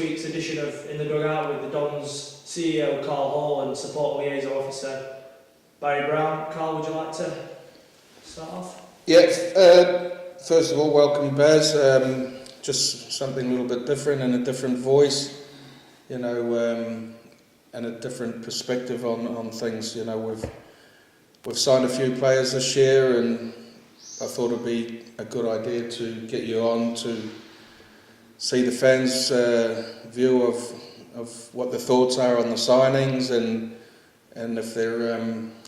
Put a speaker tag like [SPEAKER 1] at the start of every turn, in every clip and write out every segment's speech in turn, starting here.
[SPEAKER 1] week's edition of In the Dugout with the Dons CEO Carl Hall and support liaison officer Barry Brown. Carl, would you like to start off?
[SPEAKER 2] Yes, first of all, welcome Baz. Just something a little bit different and a different voice, you know, and a different perspective on things. You know, we've signed a few players this year, and I thought it'd be a good idea to get you on to see the fans' view of what their thoughts are on the signings and if they're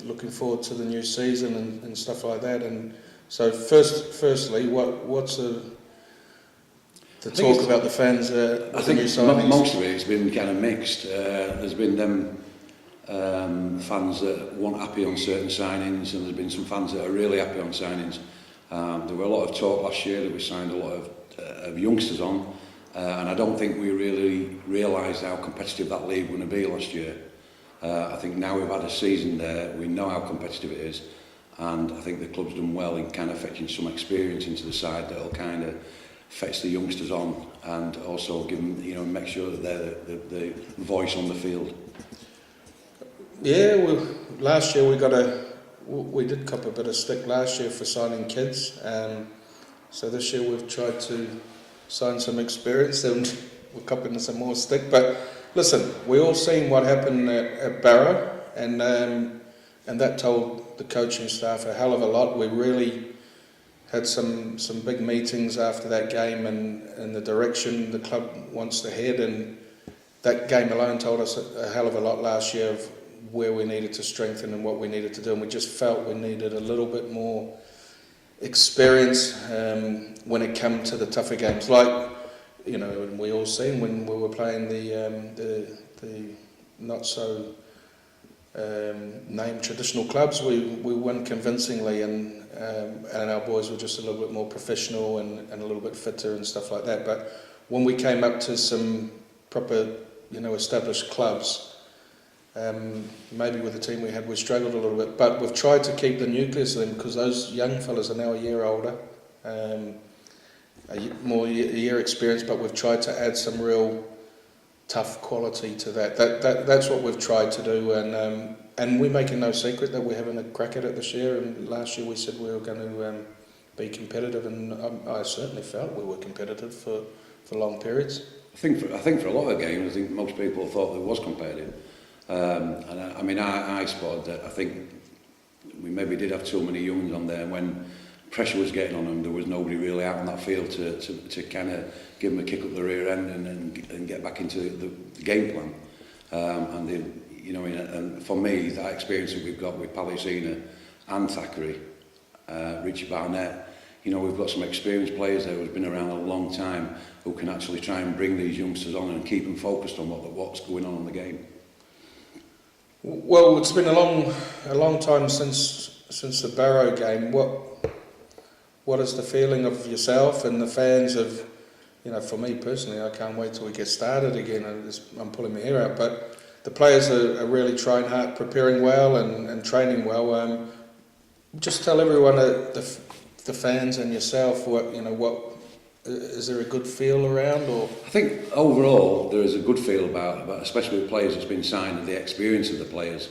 [SPEAKER 2] looking forward to the new season and stuff like that. And so, firstly, what's the talk about the fans?
[SPEAKER 3] I think most of it's been kind of mixed. There's been them fans that weren't happy on certain signings, and there's been some fans that are really happy on signings. There were a lot of talk last year that we signed a lot of youngsters on, and I don't think we really realised how competitive that league was going to be last year. I think now we've had a season there, we know how competitive it is, and I think the club's done well in kind of fetching some experience into the side that'll kind of fetch the youngsters on, and also give them, you know, make sure that they're the voice on the field.
[SPEAKER 2] Yeah, last year we did cop a bit of stick last year for signing kids, so this year we've tried to sign some experience, and we're copping some more stick. But listen, we all seen what happened at Barrow, and that told the coaching staff a hell of a lot. We really had some big meetings after that game and the direction the club wants to head, and that game alone told us a hell of a lot last year of where we needed to strengthen and what we needed to do, and we just felt we needed a little bit more experience when it came to the tougher games, like, you know, and we all seen when we were playing the not so named traditional clubs, we won convincingly, and our boys were just a little bit more professional and a little bit fitter and stuff like that. But when we came up to some proper, you know, established clubs, maybe with the team we had, we struggled a little bit, but we've tried to keep the nucleus of them, because those young fellas are now a year older, a year experience, but we've tried to add some real tough quality to that. That's what we've tried to do, and we're making no secret that we're having a crack at it this year, and last year we said we were going to be competitive, and I certainly felt we were competitive for long periods. I think
[SPEAKER 3] for a lot of games, I think most people thought it was competitive. And I mean, I spotted that. I think we maybe did have too many youngs on there. When pressure was getting on them, there was nobody really out on that field to kind of give them a kick up the rear end and get back into the game plan. And you know, and for me, that experience that we've got with Palacina and Thackeray, Richie Barnett, you know, we've got some experienced players there who've been around a long time, who can actually try and bring these youngsters on and keep them focused on what's going on in the game.
[SPEAKER 2] Well, it's been a long time since the Barrow game. What is the feeling of yourself and the fans of, you know, for me personally, I can't wait till we get started again. I'm pulling my hair out, but the players are really trying hard, preparing well and training well. Just tell everyone, the fans and yourself, what is there a good feel around? Or
[SPEAKER 3] I think overall there is a good feel about especially with players that's been signed, and the experience of the players.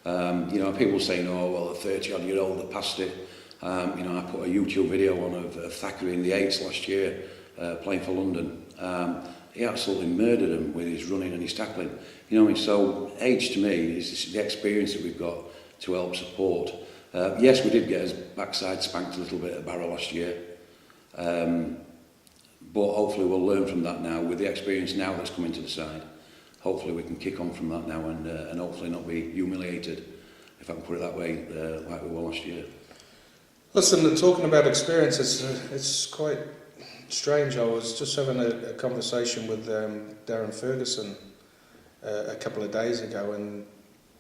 [SPEAKER 3] You know, people saying, oh well, a 30-odd-year-old that passed it. You know, I put a YouTube video on of Thackeray in the 8s last year, playing for London. He absolutely murdered him with his running and his tackling. You know, so age to me is the experience that we've got to help support. Yes, we did get his backside spanked a little bit at Barrow last year. But hopefully we'll learn from that now, with the experience now that's coming to the side. Hopefully we can kick on from that now and hopefully not be humiliated, if I can put it that way, like we were last year.
[SPEAKER 2] Listen, talking about experience, it's quite strange. I was just having a conversation with Darren Ferguson a couple of days ago, and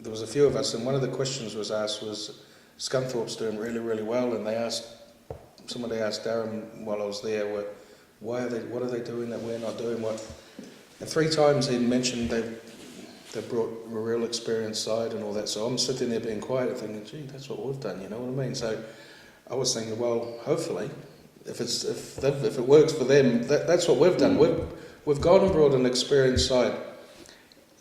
[SPEAKER 2] there was a few of us, and one of the questions was asked was, Scunthorpe's doing really, really well, and somebody asked Darren while I was there, what are they doing that we're not doing? And 3 times he mentioned they've brought a real experienced side and all that. So I'm sitting there being quiet, thinking, gee, that's what we've done. You know what I mean? So I was thinking, well, hopefully, if it works for them, that's what we've done. we've gone and brought an experienced side.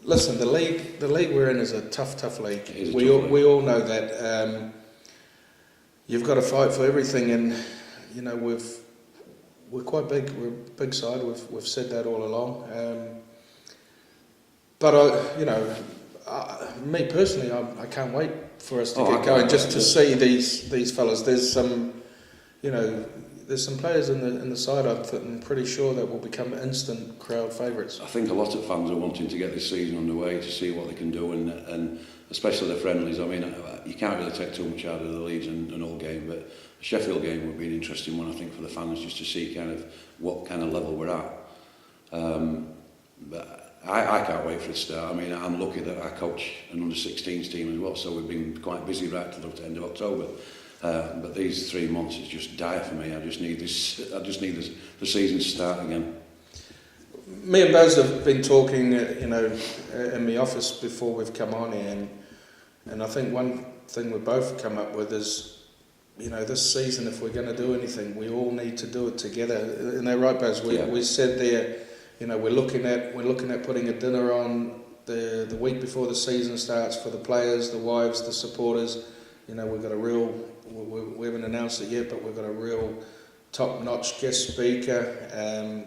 [SPEAKER 2] Listen, the league we're in is a tough league.
[SPEAKER 3] It is a
[SPEAKER 2] We
[SPEAKER 3] tough
[SPEAKER 2] all,
[SPEAKER 3] league.
[SPEAKER 2] we all know that. You've got to fight for everything, and you know we're quite big. We're a big side. We've said that all along. But me personally, I can't wait for us to get going, just to see these fellas. There's some, there's some players in the side I'm pretty sure that will become instant crowd favourites.
[SPEAKER 3] I think a lot of fans are wanting to get this season underway to see what they can do, and especially the friendlies. I mean, you can't really take too much out of the Leeds and all game, but the Sheffield game would be an interesting one, I think, for the fans, just to see kind of what kind of level we're at. But I can't wait for it to start. I mean, I'm lucky that I coach an under-16s team as well, so we've been quite busy right till the end of October. But these 3 months is just dire for me. I just need the season to start again.
[SPEAKER 2] Me and Baz have been talking, in the office before we've come on here, and I think one thing we both come up with is, this season, if we're going to do anything, we all need to do it together. Isn't that right, Baz? We said there, we're looking at putting a dinner on the week before the season starts for the players, the wives, the supporters. We've got we haven't announced it yet, but we've got a real top-notch guest speaker,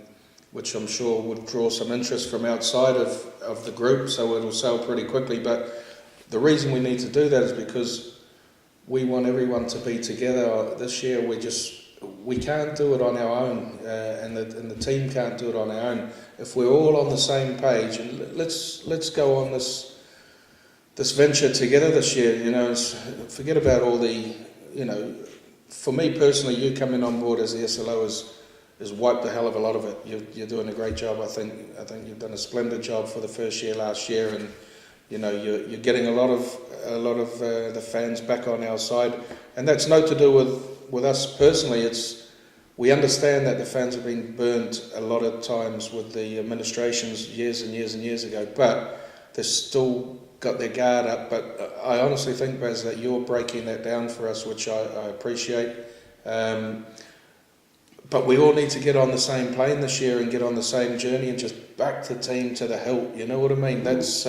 [SPEAKER 2] which I'm sure would draw some interest from outside of the group, so it'll sell pretty quickly. But the reason we need to do that is because we want everyone to be together. This year we can't do it on our own, and the team can't do it on our own. If we're all on the same page, and let's go on this venture together this year. Forget about all the, for me personally, you coming on board as the SLO has wiped the hell of a lot of it. You're doing a great job. I think you've done a splendid job for the first year last year, and you're getting a lot of the fans back on our side, and that's not to do with us personally. We understand that the fans have been burnt a lot of times with the administrations years and years and years ago, but they've still got their guard up. But I honestly think, Baz, that you're breaking that down for us, which I appreciate. But we all need to get on the same plane this year and get on the same journey and just back the team to the hilt. You know what I mean? That's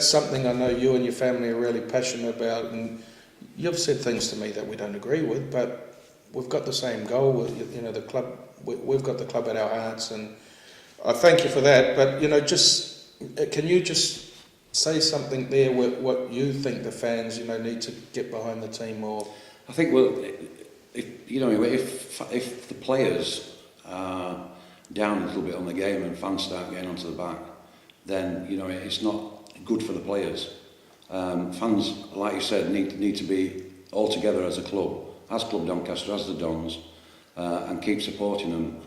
[SPEAKER 2] something I know you and your family are really passionate about, and you've said things to me that we don't agree with, but we've got the same goal. The club, we've got the club at our hearts, and I thank you for that. But can you just say something there with what you think the fans need to get behind the team more?
[SPEAKER 3] I think if the players are down a little bit on the game and fans start getting onto the back, then it's not good for the players. Fans, like you said, need to be all together as a club, as Club Doncaster, as the Dons, and keep supporting them.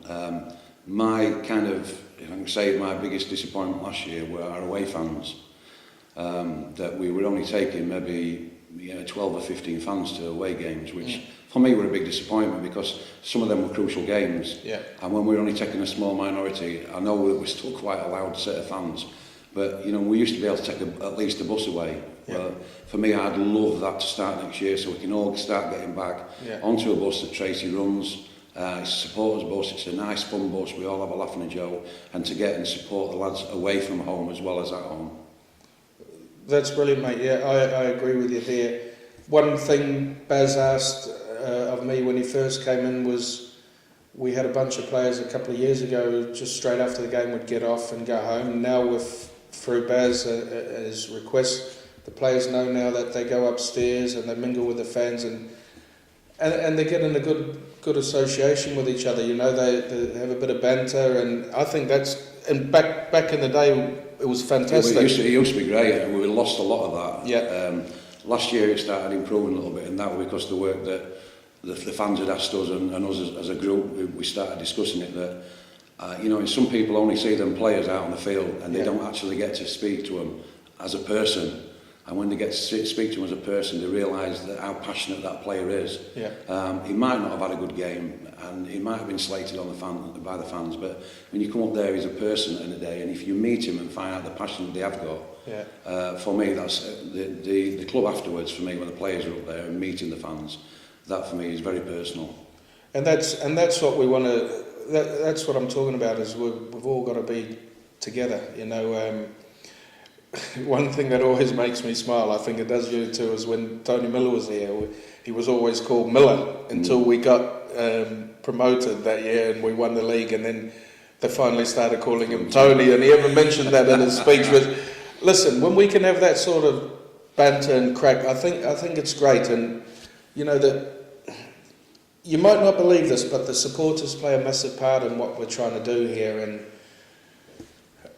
[SPEAKER 3] If I can say, my biggest disappointment last year were our away fans. That we were only taking maybe 12 or 15 fans to away games, which for me were a big disappointment, because some of them were crucial games. Yeah. And when we were only taking a small minority, I know we're still quite a loud set of fans, but we used to be able to take at least a bus away. Yeah. Well, for me, I'd love that to start next year, so we can all start getting back onto a bus that Tracy runs. It's a supporters bus, it's a nice fun bus, we all have a laugh and a joke, and to get and support the lads away from home as well as at home.
[SPEAKER 2] That's brilliant, mate. Yeah, I agree with you there. One thing Baz asked of me when he first came in was, we had a bunch of players a couple of years ago just straight after the game would get off and go home. Now through Baz's request, the players know now that they go upstairs and they mingle with the fans, and they're getting a good association with each other. They have a bit of banter, and I think that's, and back in the day, it was fantastic.
[SPEAKER 3] It used to be great, and we lost a lot of that.
[SPEAKER 2] Yeah.
[SPEAKER 3] Last year it started improving a little bit, and that was because of the work that the fans had asked us, and us as a group, we started discussing it, that some people only see them players out on the field, and they don't actually get to speak to them as a person. And when they get to speak to him as a person, they realise that how passionate that player is. Yeah. He might not have had a good game, and he might have been slated by the fans, but when you come up there, he's a person in the day, and if you meet him and find out the passion that they have got, for me, that's the club afterwards. For me, when the players are up there and meeting the fans, that for me is very personal.
[SPEAKER 2] And that's what we want to. that's what I'm talking about. Is we've all got to be together. You know, one thing that always makes me smile, I think it does you too, is when Tony Miller was here. He was always called Miller until we got promoted that year and we won the league, and then they finally started calling him Tony, and he ever mentioned that in his speech. Listen, when we can have that sort of banter and crack, I think it's great. And you know that you might not believe this, but the supporters play a massive part in what we're trying to do here. And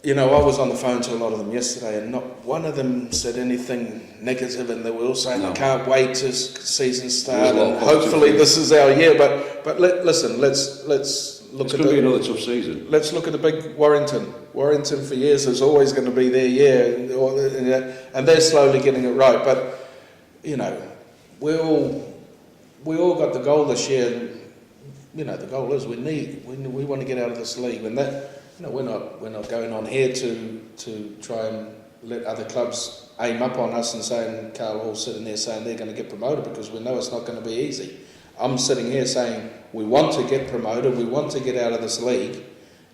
[SPEAKER 2] you know, I was on the phone to a lot of them yesterday, and not one of them said anything negative, and they were all saying, "I can't wait to season start, and hopefully this is our year." But listen, let's look. It's
[SPEAKER 3] going to be another tough season.
[SPEAKER 2] Let's look at the big Warrington. Warrington for years is always going to be their year, and they're slowly getting it right. But you know, we all got the goal this year. And, you know, the goal is we want to get out of this league, and that. You know, we're not going on here to try and let other clubs aim up on us and saying, Carl Hall sitting there saying they're going to get promoted, because we know it's not going to be easy. I'm sitting here saying we want to get promoted, we want to get out of this league.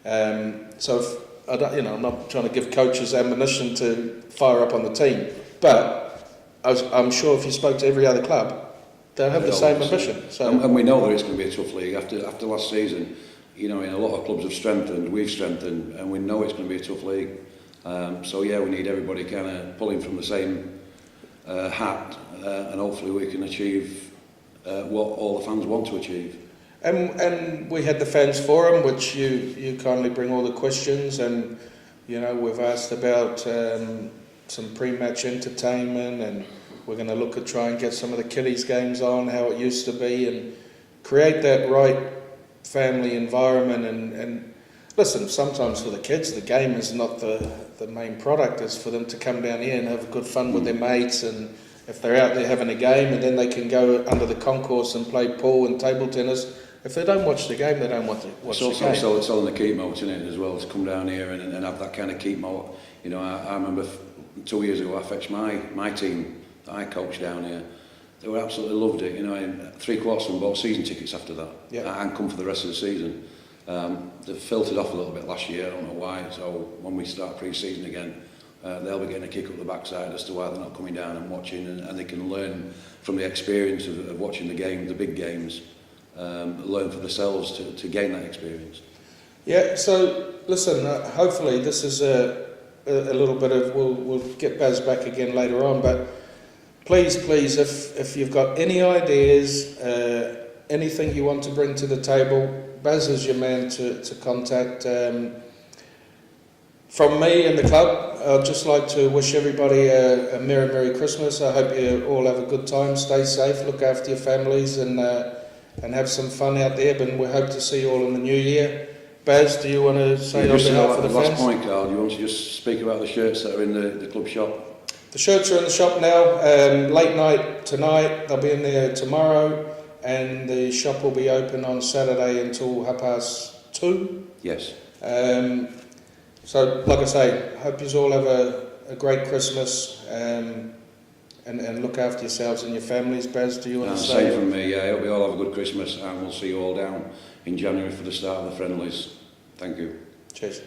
[SPEAKER 2] So if, I'm not trying to give coaches ammunition to fire up on the team, but I'm sure if you spoke to every other club, they'll have the same ambition. So,
[SPEAKER 3] and we know that it's going to be a tough league after last season. You know, in a lot of clubs have strengthened, we've strengthened, and we know it's going to be a tough league. So yeah, we need everybody kind of pulling from the same hat, and hopefully we can achieve what all the fans want to achieve.
[SPEAKER 2] And we had the fans forum, which you kindly bring all the questions, and you know, we've asked about some pre-match entertainment, and we're going to look at try and get some of the kiddies games on how it used to be, and create that right family environment. And listen, sometimes for the kids the game is not the main product. It's for them to come down here and have good fun with their mates, and if they're out there having a game, and then they can go under the concourse and play pool and table tennis. If they don't watch the game, they don't want to watch the game.
[SPEAKER 3] It's also selling the keep moat, isn't it, as well, to come down here and have that kind of keep moat. You know, I remember 2 years ago I fetched my team that I coached down here. They were absolutely loved it, you know, and 3/4 of them bought season tickets after that, and come for the rest of the season. They've filtered off a little bit last year, I don't know why, so when we start pre-season again, they'll be getting a kick up the backside as to why they're not coming down and watching, and they can learn from the experience of watching the game, the big games, learn for themselves to gain that experience.
[SPEAKER 2] Yeah, so listen, hopefully this is a little bit of, we'll get Baz back again later on, but please, if you've got any ideas, anything you want to bring to the table, Baz is your man to contact. From me and the club, I'd just like to wish everybody a Merry Christmas. I hope you all have a good time, stay safe, look after your families, and have some fun out there. But we hope to see you all in the new year. Baz, do you want to say on behalf of the fans?
[SPEAKER 3] Last point, Carl, do you want to just speak about the shirts that are in the club shop?
[SPEAKER 2] The shirts are in the shop now, late night tonight, they'll be in there tomorrow, and the shop will be open on Saturday until 2:30.
[SPEAKER 3] Yes.
[SPEAKER 2] So, like I say, hope you all have a great Christmas, and look after yourselves and your families. Baz, do you want to say?
[SPEAKER 3] Same from me, yeah, I hope we all have a good Christmas, and we'll see you all down in January for the start of the friendlies. Thank you.
[SPEAKER 2] Cheers.